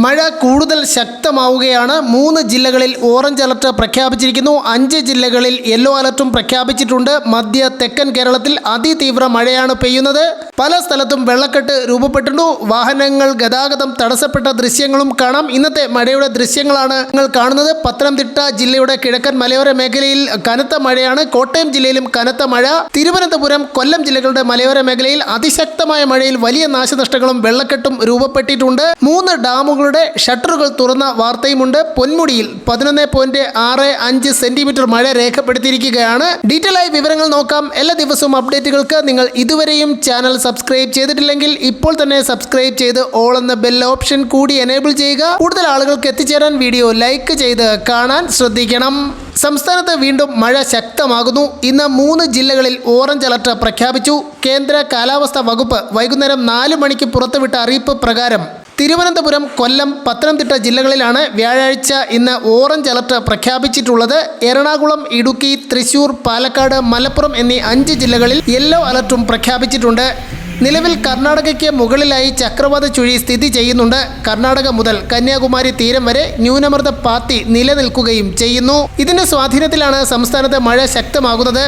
മഴ കൂടുതൽ ശക്തമാവുകയാണ്. 3 ജില്ലകളിൽ ഓറഞ്ച് അലർട്ട് പ്രഖ്യാപിച്ചിരിക്കുന്നു. 5 ജില്ലകളിൽ യെല്ലോ അലർട്ടും പ്രഖ്യാപിച്ചിട്ടുണ്ട്. മധ്യ തെക്കൻ കേരളത്തിൽ അതിതീവ്ര മഴയാണ് പെയ്യുന്നത്. പല സ്ഥലത്തും വെള്ളക്കെട്ട് രൂപപ്പെട്ടിട്ടുണ്ട്. വാഹനങ്ങൾ ഗതാഗതം തടസ്സപ്പെട്ട ദൃശ്യങ്ങളും കാണാം. ഇന്നത്തെ മഴയുടെ ദൃശ്യങ്ങളാണ് നിങ്ങൾ കാണുന്നത്. പത്തനംതിട്ട ജില്ലയുടെ കിഴക്കൻ മലയോര മേഖലയിൽ കനത്ത മഴയാണ്. കോട്ടയം ജില്ലയിലും കനത്ത മഴ. തിരുവനന്തപുരം, കൊല്ലം ജില്ലകളുടെ മലയോര മേഖലയിൽ അതിശക്തമായ മഴയിൽ വലിയ നാശനഷ്ടങ്ങളും വെള്ളക്കെട്ടും രൂപപ്പെട്ടിട്ടുണ്ട്. 3 ഡാമുകൾ ഷട്ടറുകൾ തുറന്ന വാർത്തയുമുണ്ട്. പൊന്മുടിയിൽ 11.65 സെന്റിമീറ്റർ മഴ രേഖപ്പെടുത്തിയിരിക്കുകയാണ്. ഡീറ്റെയിൽ ആയി വിവരങ്ങൾ നോക്കാം. എല്ലാ ദിവസവും അപ്ഡേറ്റുകൾക്ക് നിങ്ങൾ ഇതുവരെയും ചാനൽ സബ്സ്ക്രൈബ് ചെയ്തിട്ടില്ലെങ്കിൽ ഇപ്പോൾ തന്നെ സബ്സ്ക്രൈബ് ചെയ്ത് ഓൾ എന്ന ബെൽ ഓപ്ഷൻ കൂടി എനേബിൾ ചെയ്യുക. കൂടുതൽ ആളുകൾക്ക് എത്തിച്ചേരാൻ വീഡിയോ ലൈക്ക് ചെയ്ത് കാണാൻ ശ്രദ്ധിക്കണം. സംസ്ഥാനത്ത് വീണ്ടും മഴ ശക്തമാകുന്നു. ഇന്ന് 3 ജില്ലകളിൽ ഓറഞ്ച് അലർട്ട് പ്രഖ്യാപിച്ചു. കേന്ദ്ര കാലാവസ്ഥാ വകുപ്പ് വൈകുന്നേരം 4 മണിക്ക് പുറത്തുവിട്ട അറിയിപ്പ് പ്രകാരം തിരുവനന്തപുരം, കൊല്ലം, പത്തനംതിട്ട ജില്ലകളിലാണ് വ്യാഴാഴ്ച ഇന്ന് ഓറഞ്ച് അലർട്ട് പ്രഖ്യാപിച്ചിട്ടുള്ളത്. എറണാകുളം, ഇടുക്കി, തൃശൂർ, പാലക്കാട്, മലപ്പുറം എന്നീ 5 ജില്ലകളിൽ യെല്ലോ അലർട്ടും പ്രഖ്യാപിച്ചിട്ടുണ്ട്. നിലവിൽ കർണാടകയ്ക്ക് മുകളിലായി ചക്രവാത ചുഴി സ്ഥിതി ചെയ്യുന്നുണ്ട്. കർണാടക മുതൽ കന്യാകുമാരി തീരം വരെ ന്യൂനമർദ്ദ പാത്തി നിലനിൽക്കുകയും ചെയ്യുന്നു. ഇതിന്റെ സ്വാധീനത്തിലാണ് സംസ്ഥാനത്ത് മഴ ശക്തമാകുന്നത്.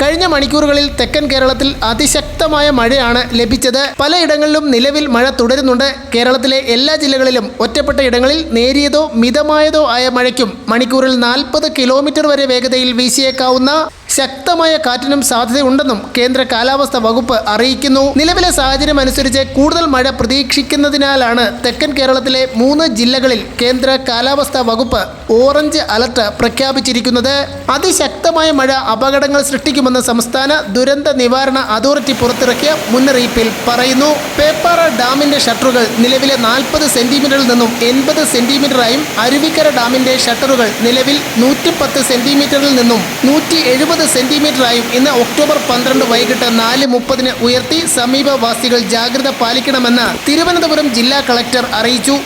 കഴിഞ്ഞ മണിക്കൂറുകളിൽ തെക്കൻ കേരളത്തിൽ അതിശക്തമായ മഴയാണ് ലഭിച്ചത്. പലയിടങ്ങളിലും നിലവിൽ മഴ തുടരുന്നുണ്ട്. കേരളത്തിലെ എല്ലാ ജില്ലകളിലും ഒറ്റപ്പെട്ട ഇടങ്ങളിൽ നേരിയതോ മിതമായതോ ആയ മഴയ്ക്കും മണിക്കൂറിൽ 40 കിലോമീറ്റർ വരെ വേഗതയിൽ വീശിയേക്കാവുന്ന ശക്തമായ കാറ്റിനും സാധ്യതയുണ്ടെന്നും കേന്ദ്ര കാലാവസ്ഥാ വകുപ്പ് അറിയിക്കുന്നു. നിലവിലെ സാഹചര്യം അനുസരിച്ച് കൂടുതൽ മഴ പ്രതീക്ഷിക്കുന്നതിനാലാണ് തെക്കൻ കേരളത്തിലെ 3 ജില്ലകളിൽ കേന്ദ്ര കാലാവസ്ഥാ വകുപ്പ് ഓറഞ്ച് അലർട്ട് പ്രഖ്യാപിച്ചിരിക്കുന്നത്. അതിശക്തമായ മഴ അപകടങ്ങൾ സൃഷ്ടിക്കുമെന്ന് സംസ്ഥാന ദുരന്ത നിവാരണ അതോറിറ്റി പുറത്തിറക്കിയ മുന്നറിയിപ്പിൽ പറയുന്നു. പേപ്പാറ ഡാമിന്റെ ഷട്ടറുകൾ നിലവിലെ 40 സെന്റിമീറ്ററിൽ നിന്നും 80 സെന്റിമീറ്ററായും, അരുവിക്കര ഡാമിന്റെ ഷട്ടറുകൾ നിലവിൽ 110 സെന്റിമീറ്ററിൽ നിന്നും 170 സെന്റിമീറ്ററായും ഇന്ന് ഒക്ടോബർ 12 വൈകിട്ട് 4:30 ഉയർത്തി. സമീപവാസികൾ ജാഗ്രത പാലിക്കണമെന്ന് തിരുവനന്തപുരം ജില്ലാ കളക്ടർ അറിയിച്ചു.